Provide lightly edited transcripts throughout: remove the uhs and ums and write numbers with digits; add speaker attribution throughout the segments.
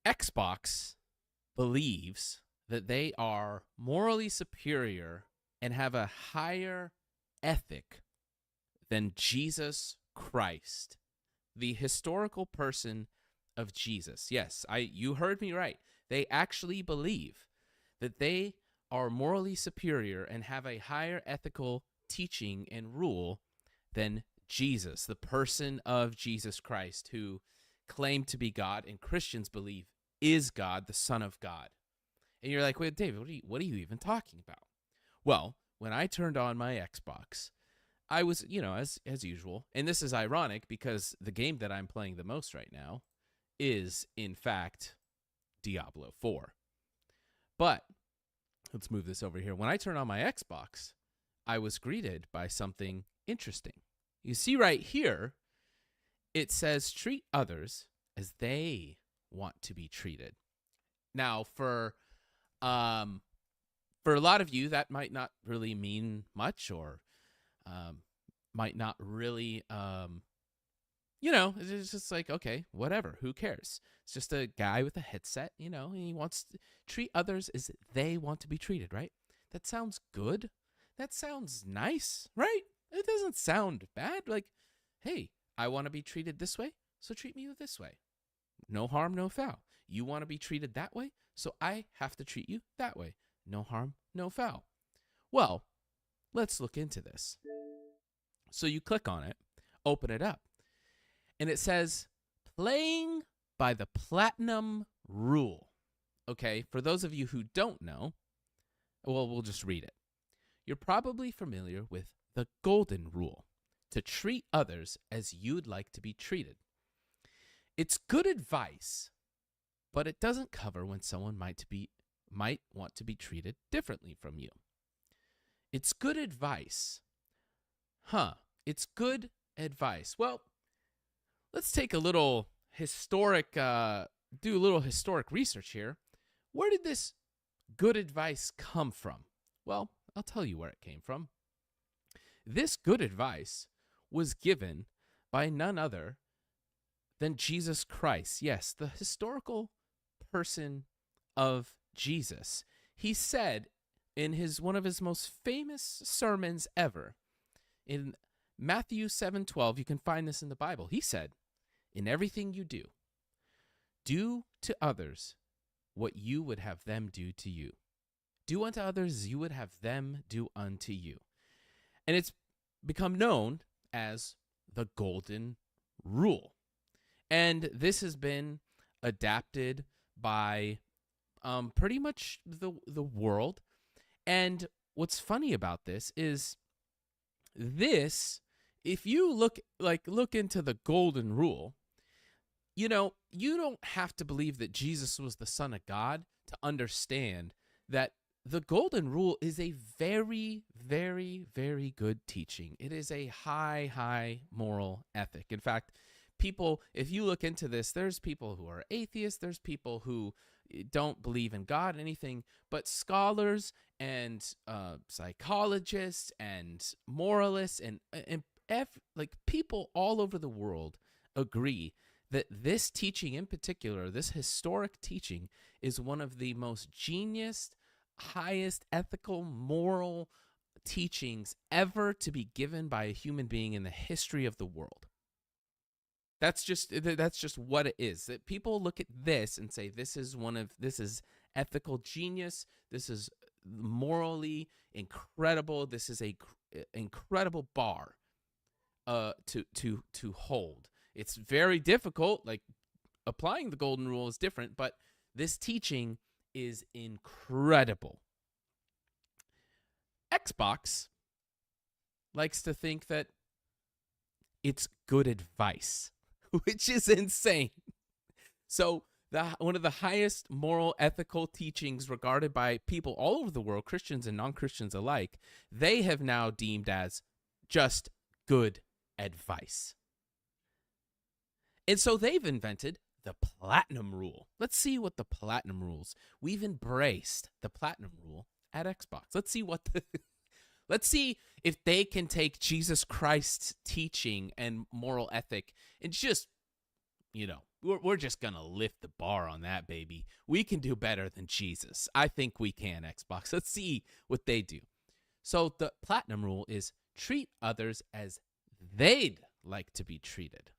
Speaker 1: Xbox believes that they are morally superior and have a higher ethic than Jesus Christ, the historical person of Jesus. Yes, you heard me right. They actually believe that they are morally superior and have a higher ethical teaching and rule than Jesus, the person of Jesus Christ, who claimed to be God and Christians believe is God, the Son of God. And you're like, wait, David, what are you even talking about? Well, when I turned on my Xbox, I was, as usual, and this is ironic because the game that I'm playing the most right now is, in fact, Diablo 4. But let's move this over here. When I turned on my Xbox, I was greeted by something interesting. You see right here, it says treat others as they want to be treated. Now, for a lot of you, that might not really mean much, or might not really, it's just like, okay, whatever, who cares? It's just a guy with a headset, and he wants to treat others as they want to be treated, right? That sounds good. That sounds nice, right? It doesn't sound bad. Like, hey, I want to be treated this way, so treat me this way. No harm, no foul. You want to be treated that way, so I have to treat you that way. No harm, no foul. Well, let's look into this. So you click on it, open it up, and it says playing by the platinum rule. Okay, for those of you who don't know, well, we'll just read it. You're probably familiar with the golden rule, to treat others as you'd like to be treated. It's good advice, but it doesn't cover when someone might want to be treated differently from you. It's good advice. It's good advice. Well, let's take a little historic, do a little historic research here. Where did this good advice come from? Well, I'll tell you where it came from. This good advice was given by none other than Jesus Christ. Yes, the historical person of Jesus. He said in one of his most famous sermons ever, in Matthew 7:12, you can find this in the Bible. He said, in everything you do, do to others what you would have them do to you. Do unto others as you would have them do unto you. And it's become known as the golden rule. And this has been adapted by pretty much the world. And what's funny about this is if you look into the golden rule, you don't have to believe that Jesus was the Son of God to understand that the golden rule is a very, very, very good teaching. It is a high, high moral ethic. In fact, people, if you look into this, there's people who are atheists, there's people who don't believe in God, anything, but scholars and psychologists and moralists and people all over the world agree that this teaching in particular, this historic teaching, is one of the most genius, highest ethical, moral teachings ever to be given by a human being in the history of the world. That's just what it is. That people look at this and say this is ethical genius. This is morally incredible. This is a incredible bar to hold. It's very difficult. Like, applying the golden rule is different, but this teaching is incredible. Xbox likes to think that it's good advice, which is insane. So one of the highest moral ethical teachings regarded by people all over the world, Christians and non-Christians alike, they have now deemed as just good advice. And so they've invented the platinum rule. Let's see what the platinum rules. We've embraced the platinum rule at Xbox. Let's see if they can take Jesus Christ's teaching and moral ethic and just, we're just going to lift the bar on that, baby. We can do better than Jesus. I think we can, Xbox. Let's see what they do. So the platinum rule is treat others as they'd like to be treated.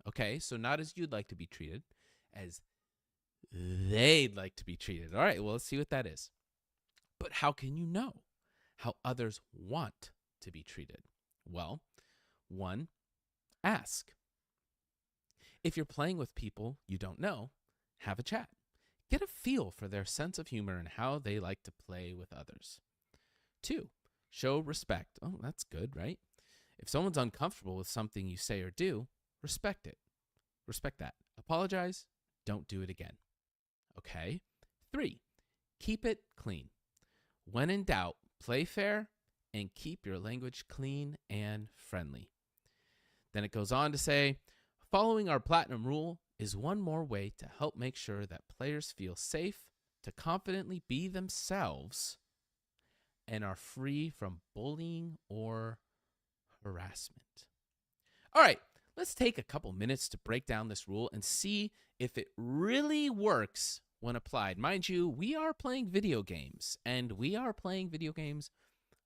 Speaker 1: Okay, so not as you'd like to be treated, as they'd like to be treated. All right, well, let's see what that is. But how can you know how others want to be treated? Well, 1, ask. If you're playing with people you don't know, have a chat. Get a feel for their sense of humor and how they like to play with others. 2, show respect. Oh, that's good, right? If someone's uncomfortable with something you say or do, respect it. Respect that. Apologize. Don't do it again. Okay. 3, keep it clean. When in doubt, play fair and keep your language clean and friendly. Then it goes on to say, following our platinum rule is one more way to help make sure that players feel safe to confidently be themselves and are free from bullying or harassment. All right, let's take a couple minutes to break down this rule and see if it really works when applied. Mind you, we are playing video games, and we are playing video games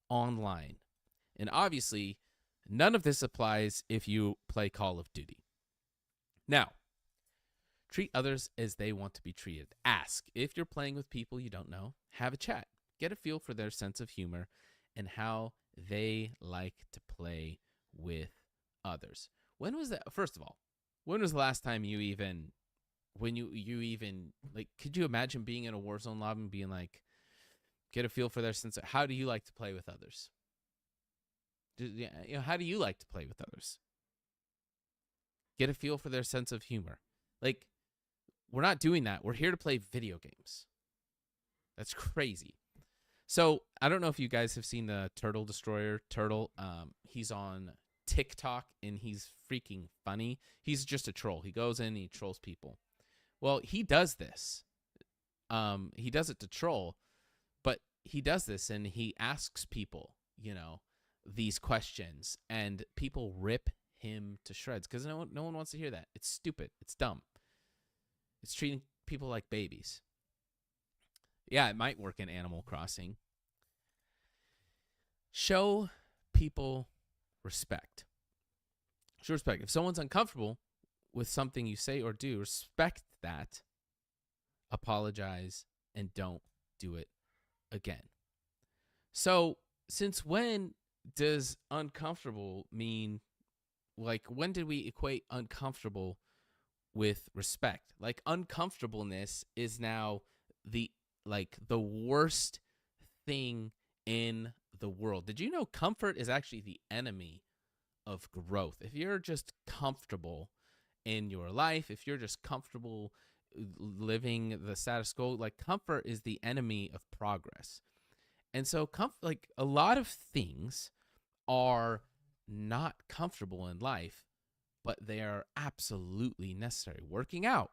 Speaker 1: online. And obviously, none of this applies if you play Call of Duty. Now, treat others as they want to be treated. Ask. If you're playing with people you don't know, have a chat. Get a feel for their sense of humor and how they like to play with others. When was that? First of all, when was the last time you even, like, could you imagine being in a Warzone lobby and being like, get a feel for their sense of, how do you like to play with others? How do you like to play with others? Get a feel for their sense of humor. Like, we're not doing that. We're here to play video games. That's crazy. So I don't know if you guys have seen the Turtle Destroyer. Turtle, he's on TikTok and he's freaking funny. He's just a troll. He goes in and he trolls people. Well, he does this. He does it to troll, but he does this and he asks people, these questions, and people rip him to shreds because no one wants to hear that. It's stupid. It's dumb. It's treating people like babies. Yeah, it might work in Animal Crossing. Show people respect. Show respect. If someone's uncomfortable with something you say or do, respect that. Apologize and don't do it again. So, since when does uncomfortable mean, like, when did we equate uncomfortable with respect? Like, uncomfortableness is now the worst thing in the world. Did you know comfort is actually the enemy of growth? If you're just comfortable in your life, if you're just comfortable living the status quo, like, comfort is the enemy of progress. And so a lot of things are not comfortable in life, but they are absolutely necessary. Working out,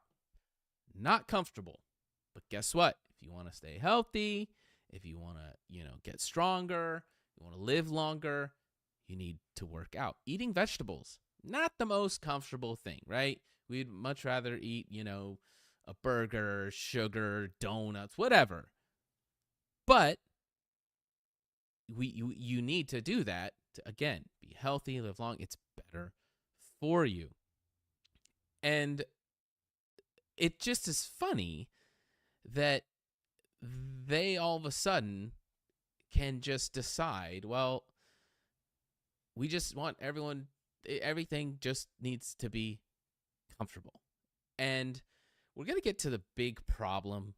Speaker 1: not comfortable. But guess what? If you want to stay healthy, if you want to, get stronger, you want to live longer, you need to work out. Eating vegetables, not the most comfortable thing, right? We'd much rather eat, a burger, sugar, donuts, whatever. But you need to do that to, again, be healthy, live long. It's better for you. And it just is funny that they all of a sudden can just decide, well, we just want everything just needs to be comfortable. And we're going to get to the big problem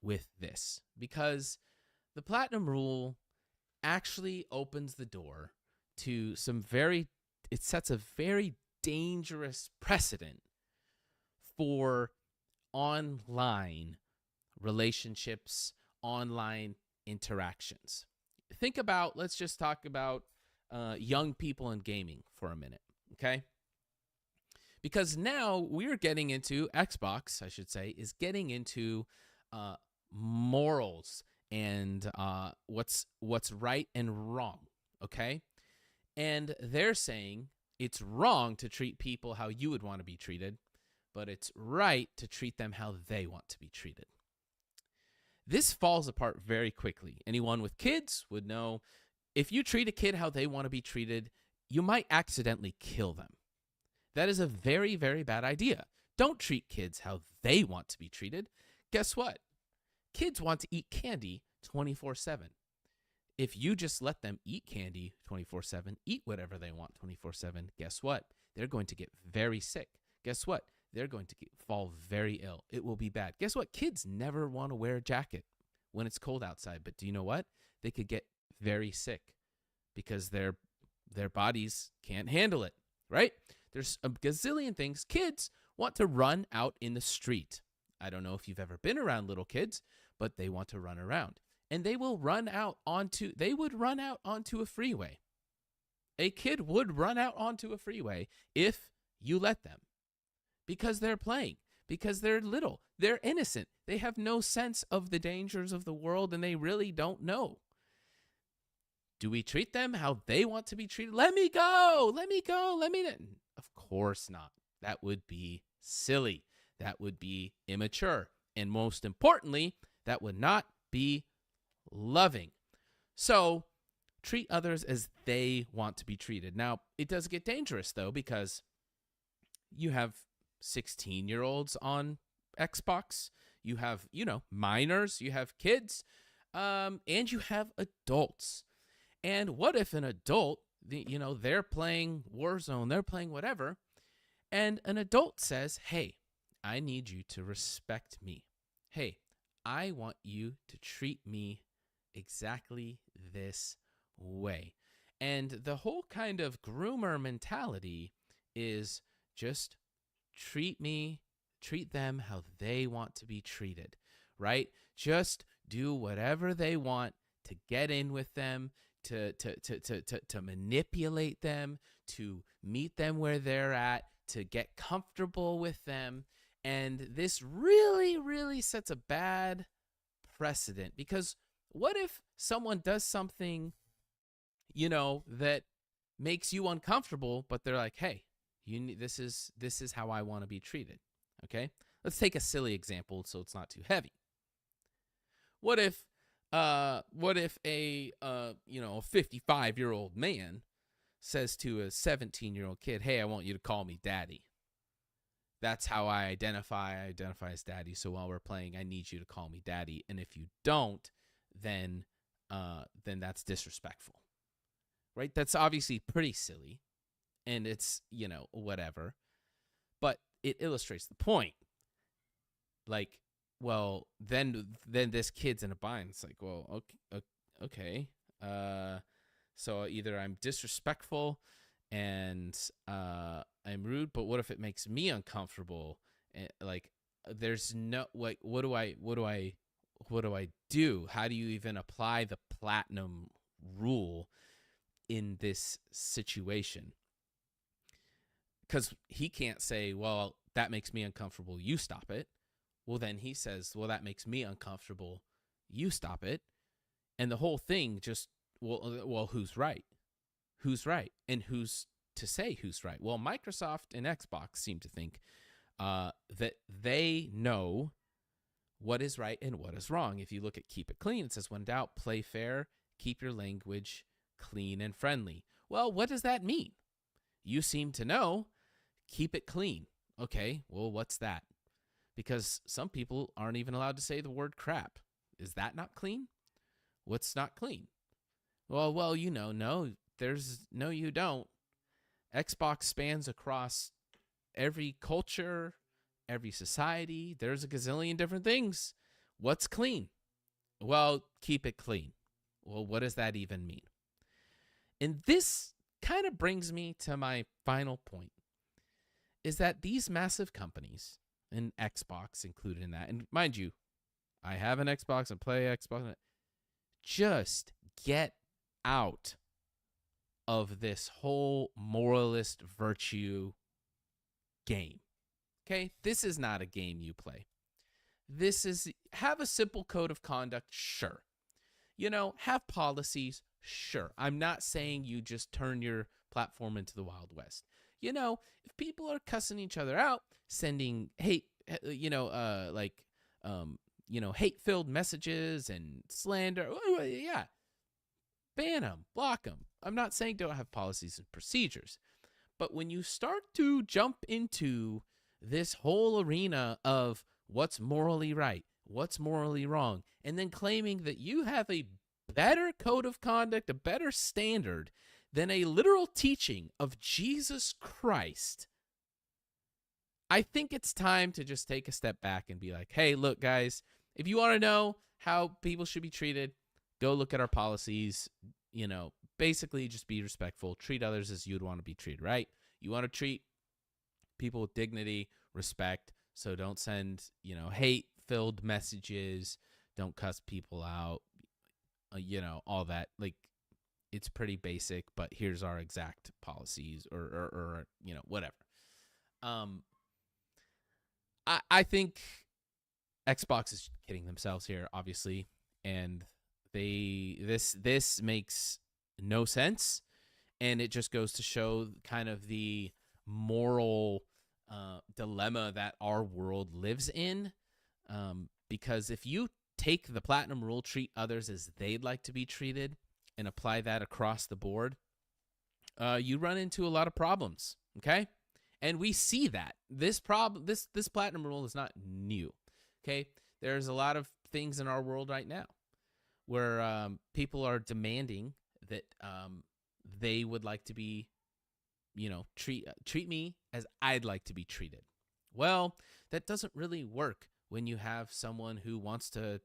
Speaker 1: with this, because the platinum rule actually opens the door to it sets a very dangerous precedent for online relationships, online interactions. Let's just talk about young people in gaming for a minute, okay? Because now Xbox, I should say, is getting into morals and what's right and wrong, okay? And they're saying it's wrong to treat people how you would want to be treated, but it's right to treat them how they want to be treated. This falls apart very quickly. Anyone with kids would know if you treat a kid how they want to be treated, you might accidentally kill them. That is a very, very bad idea. Don't treat kids how they want to be treated. Guess what? Kids want to eat candy 24/7. If you just let them eat candy 24/7, eat whatever they want 24/7, guess what? They're going to get very sick. Guess what? They're going to fall very ill. It will be bad. Guess what? Kids never want to wear a jacket when it's cold outside. But do you know what? They could get very sick because their bodies can't handle it, right? There's a gazillion things. Kids want to run out in the street. I don't know if you've ever been around little kids, but they want to run around. And they would run out onto a freeway. A kid would run out onto a freeway if you let them. Because they're playing, because they're little, they're innocent. They have no sense of the dangers of the world, and they really don't know. Do we treat them how they want to be treated? Let me go, let me go, let me. Of course not. That would be silly. That would be immature. And most importantly, that would not be loving. So treat others as they want to be treated. Now, it does get dangerous, though, because you have 16-year-olds on Xbox. You have, minors. You have kids. And you have adults. And what if an adult, they're playing Warzone, they're playing whatever, and an adult says, hey, I need you to respect me. Hey, I want you to treat me exactly this way. And the whole kind of groomer mentality is just treat them how they want to be treated, right? Just do whatever they want to get in with them, to manipulate them, to meet them where they're at, to get comfortable with them. And this really, really sets a bad precedent, because what if someone does something, that makes you uncomfortable, but they're like, hey, this is how I want to be treated. Okay? Let's take a silly example so it's not too heavy. What if a 55-year-old man says to a 17-year-old kid, hey, I want you to call me daddy. That's how I identify as daddy. So while we're playing, I need you to call me daddy. And if you don't, then that's disrespectful. Right? That's obviously pretty silly. And it's, whatever. But it illustrates the point. Like, well, then this kid's in a bind. It's like, well, okay. So either I'm disrespectful and I'm rude, but what if it makes me uncomfortable? Like, there's no, like, what do I do? How do you even apply the platinum rule in this situation? Because he can't say, well, that makes me uncomfortable, you stop it. Well, then he says, well, that makes me uncomfortable, you stop it. And the whole thing just, well, who's right? Who's right? And who's to say who's right? Well, Microsoft and Xbox seem to think that they know what is right and what is wrong. If you look at Keep It Clean, it says, when in doubt, play fair, keep your language clean and friendly. Well, what does that mean? You seem to know. Keep it clean. Okay, well, what's that? Because some people aren't even allowed to say the word crap. Is that not clean? What's not clean? Well, no, you don't. Xbox spans across every culture, every society. There's a gazillion different things. What's clean? Well, keep it clean. Well, what does that even mean? And this kind of brings me to my final point, is that these massive companies, and Xbox included in that, and mind you, I have an Xbox and play Xbox, just get out of this whole moralist virtue game. Okay? This is not a game you play. Have a simple code of conduct, sure. Have policies, sure. I'm not saying you just turn your platform into the Wild West. if people are cussing each other out, sending hate, hate-filled messages and slander, yeah, ban them, block them. I'm not saying don't have policies and procedures, but when you start to jump into this whole arena of what's morally right, what's morally wrong, and then claiming that you have a better code of conduct, a better standard than a literal teaching of Jesus Christ, I think it's time to just take a step back and be like, hey, look, guys, if you want to know how people should be treated, go look at our policies. Basically just be respectful, treat others as you'd want to be treated, right? You want to treat people with dignity, respect, so don't send, hate-filled messages, don't cuss people out, all that. Like, it's pretty basic, but here's our exact policies or whatever. I think Xbox is kidding themselves here, obviously, and this makes no sense, and it just goes to show kind of the moral dilemma that our world lives in. Because if you take the platinum rule, treat others as they'd like to be treated, and apply that across the board, you run into a lot of problems. Okay, and we see that this platinum rule is not new. Okay, there's a lot of things in our world right now where people are demanding that they would like to be, treat me as I'd like to be treated. Well, that doesn't really work when you have someone who wants to,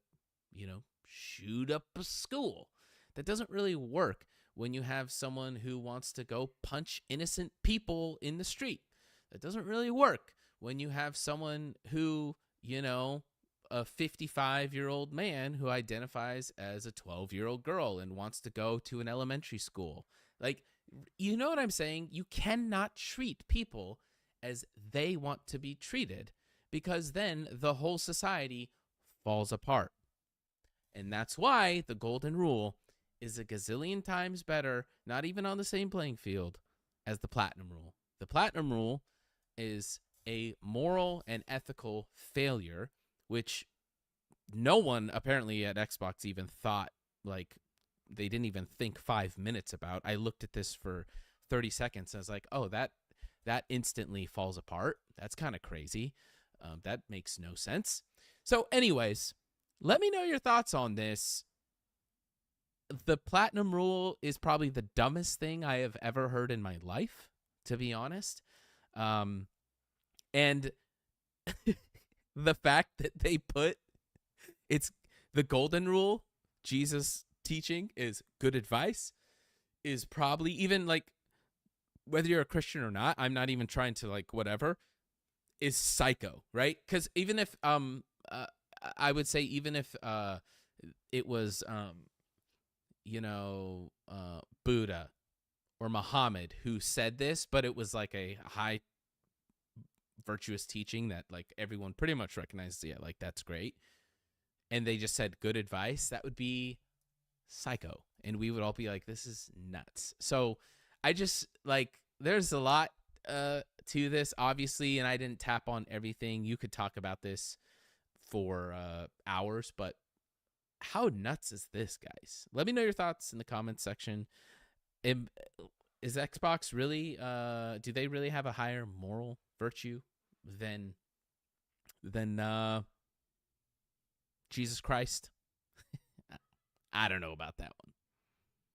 Speaker 1: shoot up a school. That doesn't really work when you have someone who wants to go punch innocent people in the street. That doesn't really work when you have someone who, a 55-year-old man who identifies as a 12-year-old girl and wants to go to an elementary school. Like, you know what I'm saying? You cannot treat people as they want to be treated, because then the whole society falls apart. And that's why the golden rule is a gazillion times better, not even on the same playing field, as the platinum rule. The platinum rule is a moral and ethical failure, which no one apparently at Xbox even thought, like, they didn't even think 5 minutes about. I looked at this for 30 seconds and I was like, oh, that instantly falls apart. That's kind of crazy. That makes no sense. So anyways, let me know your thoughts on this. The platinum rule is probably the dumbest thing I have ever heard in my life, to be honest. And the fact that they put it's the golden rule, Jesus' teaching is good advice, is probably even like, whether you're a Christian or not, I'm not even trying to like whatever, is psycho, right? Because even if I would say even if it was Buddha or Muhammad who said this, but it was like a high virtuous teaching that like everyone pretty much recognizes, yeah, like that's great, and they just said good advice, that would be psycho, and we would all be like, this is nuts. So I just like, there's a lot to this, obviously, and I didn't tap on everything. You could talk about this for hours, but how nuts is this, guys? Let me know your thoughts in the comments section. Is Xbox really do they really have a higher moral virtue than Jesus Christ? I don't know about that one.